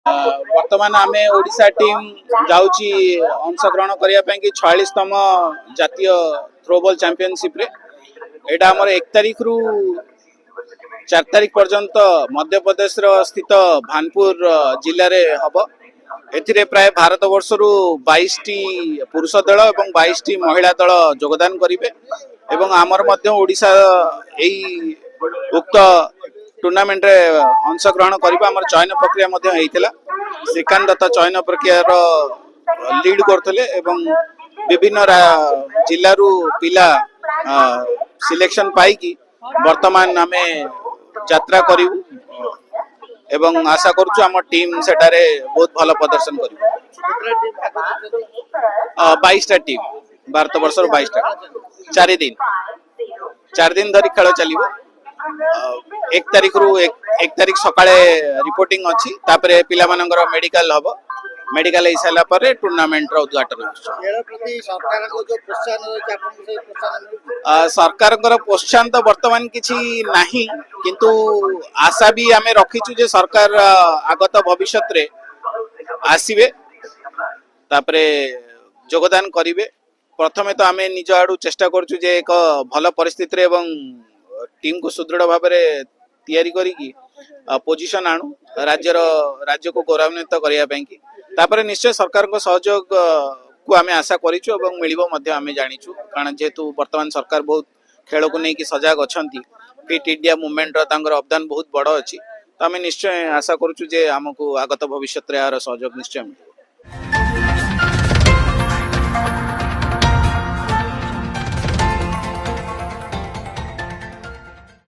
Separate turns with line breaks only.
बर्तमान आम ओडिशा टीम जाऊँगी अंशग्रहण करने कि 46तम जातीय थ्रोबॉल चैंपियनशिप रे एटा हमर 1 तारिख रु 4 तारिख पर्यंत मध्य प्रदेश स्थित भानपुर जिले में हम एथिरे प्राय भारत वर्ष रु 22 टी पुरुष दल और 22 टी महिला दल योगदान करेंगे एवं आमर मध्य ओडिशा एई उक्त टूर्नामेंट रे अंशग्रहण करबा हमर चयन प्रक्रिया मध्य हेइतिला श्रीकांत दत्त चयन प्रक्रिया लीड करथले एवं विभिन्न जिल्ला रु पिला सिलेक्शन पाई कि वर्तमान आमे यात्रा करिवु एवं आशा करूछु हम टीम सेटारे बहुत भल प्रदर्शन करिवु 22 टा टीम भारत वर्ष 22 टा 4 दिन धरी खेल चलिबो 1 तारिख रु 1 तारिख सकाळे रिपोर्टिंग अछि तापरे पिला मानकर मेडिकल हबो मेडिकल हो सारा पर टूर्नामेंट उद्घाटन सरकार प्रोत्साहन तो बर्तमान किसी नहीं किंतु आशा भी आम रखीचु जे सरकार आगत भविष्य रे आसीबे तापरे योगदान करिवे प्रथमे तो आम निज आड़ू चेष्टा करछु जे एक भल परिस्थिति रे एवं टीम को सुदृढ़ भाव में तैयारी करी पोजिशन आणु राज्य को गौरवान्वित करने तापर निश्चय सरकार को सहयोग को आमे आशा करिछु एवं मिलिबो मध्य आमे जानिछु कारण जेहेतु वर्तमान सरकार बहुत खेल को नहीं कि सजग अछंती फिट इंडिया मूवमेंट रो तांगर अवदान बहुत बड़ अछि तो आमे निश्चय आशा करूछु जे हमकु आगत भविष्य रे यार सहयोग निश्चय मिलिबो।